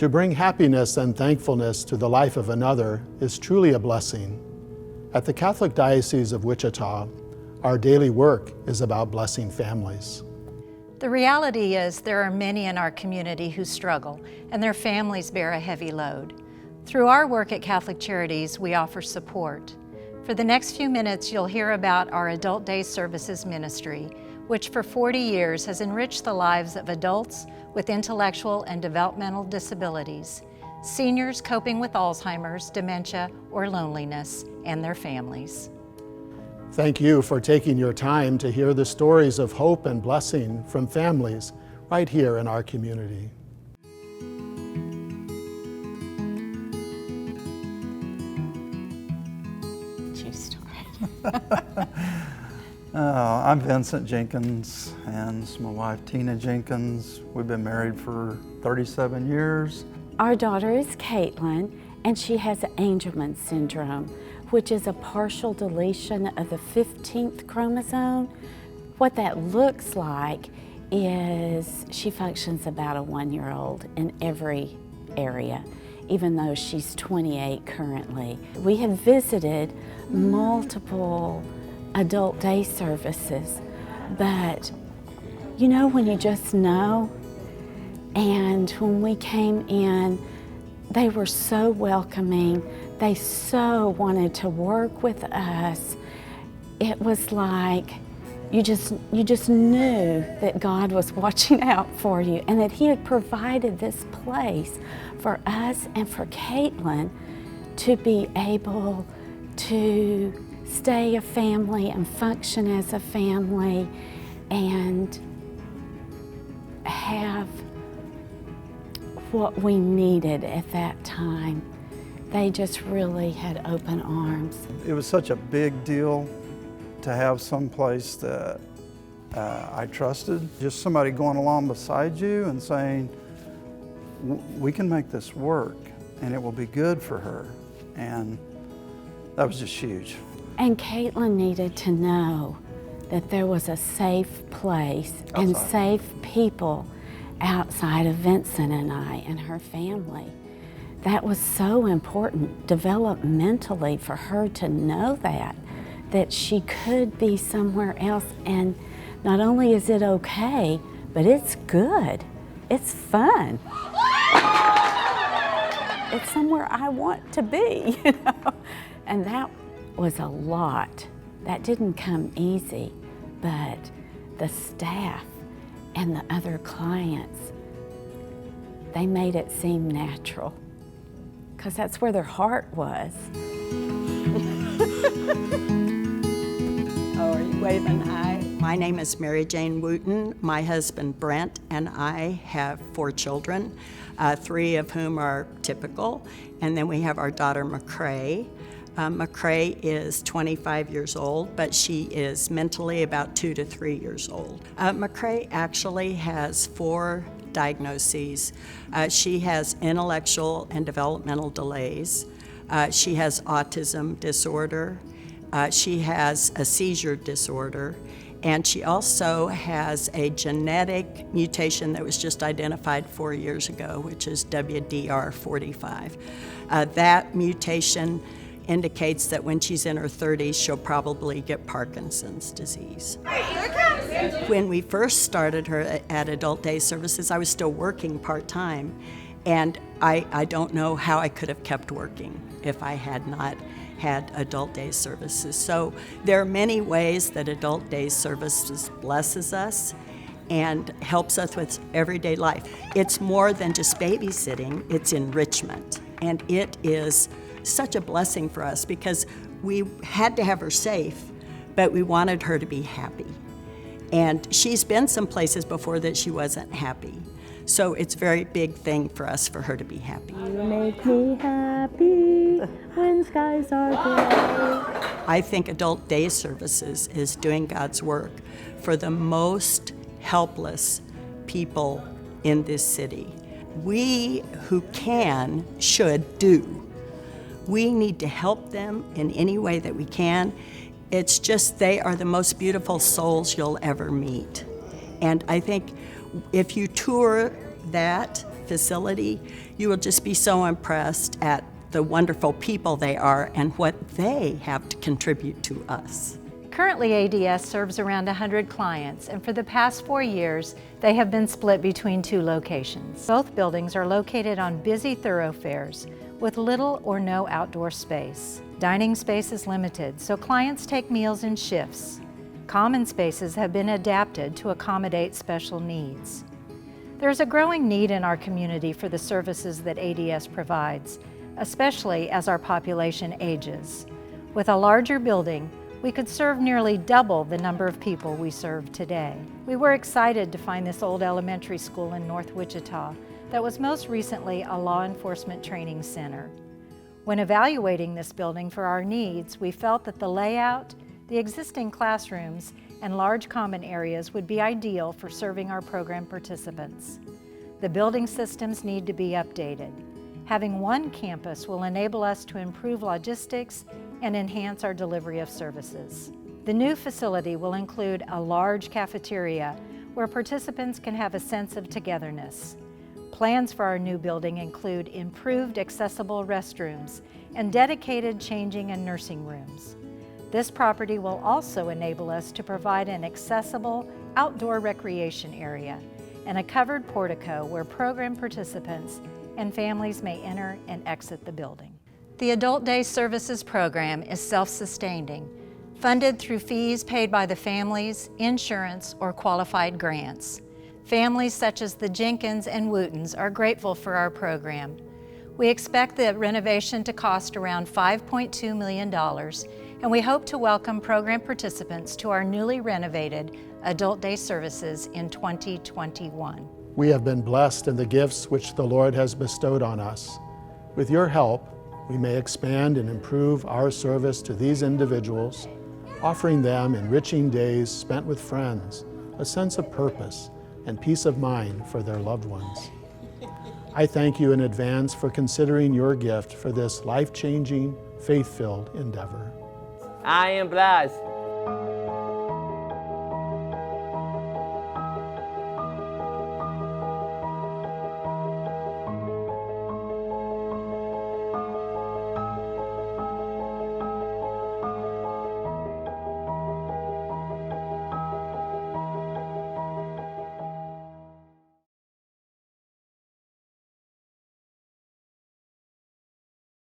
To bring happiness and thankfulness to the life of another is truly a blessing. At the Catholic Diocese of Wichita, our daily work is about blessing families. The reality is there are many in our community who struggle, and their families bear a heavy load. Through our work at Catholic Charities, we offer support. For the next few minutes, you'll hear about our Adult Day Services ministry, which for 40 years has enriched the lives of adults with intellectual and developmental disabilities, seniors coping with Alzheimer's, dementia, or loneliness, and their families. Thank you for taking your time to hear the stories of hope and blessing from families right here in our community. You start. I'm Vincent Jenkins, and this is my wife Tina Jenkins. We've been married for 37 years. Our daughter is Caitlin, and she has Angelman syndrome, which is a partial deletion of the 15th chromosome. What that looks like is she functions about a 1-year-old in every area, even though she's 28 currently. We have visited multiple adult day services, but you know when you just know? And when we came in, they were so welcoming. They so wanted to work with us. It was like you just knew that God was watching out for you and that He had provided this place for us and for Caitlin to be able to stay a family and function as a family and have what we needed at that time. They just really had open arms. It was such a big deal to have some place that I trusted. Just somebody going along beside you and saying, we can make this work and it will be good for her. And that was just huge. And Caitlin needed to know that there was a safe place and safe people outside of Vincent and I and her family. That was so important developmentally for her to know that she could be somewhere else, and not only is it okay, but it's good, it's fun. It's somewhere I want to be, you know? And that was a lot. That didn't come easy, but the staff and the other clients, they made it seem natural, because that's where their heart was. Oh, are you waving hi? My name is Mary Jane Wooten. My husband Brent and I have 4 children, 3 of whom are typical, and then we have our daughter McCrae. McCrae is 25 years old, but she is mentally about 2 to 3 years old. McCrae actually has 4 diagnoses. She has intellectual and developmental delays. She has autism disorder. She has a seizure disorder. And she also has a genetic mutation that was just identified 4 years ago, which is WDR45. That mutation indicates that when she's in her 30s, she'll probably get Parkinson's disease. When we first started her at Adult Day Services, I was still working part-time, and I don't know how I could have kept working if I had not had Adult Day Services. So there are many ways that Adult Day Services blesses us and helps us with everyday life. It's more than just babysitting, it's enrichment, and it is such a blessing for us because we had to have her safe, but we wanted her to be happy. And she's been some places before that she wasn't happy. So it's a very big thing for us for her to be happy. You make me happy when skies are gray. I think Adult Day Services is doing God's work for the most helpless people in this city. We who can should do. We need to help them in any way that we can. It's just they are the most beautiful souls you'll ever meet. And I think if you tour that facility, you will just be so impressed at the wonderful people they are and what they have to contribute to us. Currently, ADS serves around 100 clients, and for the past 4 years, they have been split between 2 locations. Both buildings are located on busy thoroughfares with little or no outdoor space. Dining space is limited, so clients take meals in shifts. Common spaces have been adapted to accommodate special needs. There's a growing need in our community for the services that ADS provides, especially as our population ages. With a larger building, we could serve nearly double the number of people we serve today. We were excited to find this old elementary school in North Wichita that was most recently a law enforcement training center. When evaluating this building for our needs, we felt that the layout, the existing classrooms, and large common areas would be ideal for serving our program participants. The building systems need to be updated. Having one campus will enable us to improve logistics and enhance our delivery of services. The new facility will include a large cafeteria where participants can have a sense of togetherness. Plans for our new building include improved accessible restrooms and dedicated changing and nursing rooms. This property will also enable us to provide an accessible outdoor recreation area and a covered portico where program participants and families may enter and exit the building. The Adult Day Services program is self-sustaining, funded through fees paid by the families, insurance, or qualified grants. Families such as the Jenkins and Wootens are grateful for our program. We expect the renovation to cost around $5.2 million, and we hope to welcome program participants to our newly renovated Adult Day Services in 2021. We have been blessed in the gifts which the Lord has bestowed on us. With your help, we may expand and improve our service to these individuals, offering them enriching days spent with friends, a sense of purpose, and peace of mind for their loved ones. I thank you in advance for considering your gift for this life-changing, faith-filled endeavor. I am blessed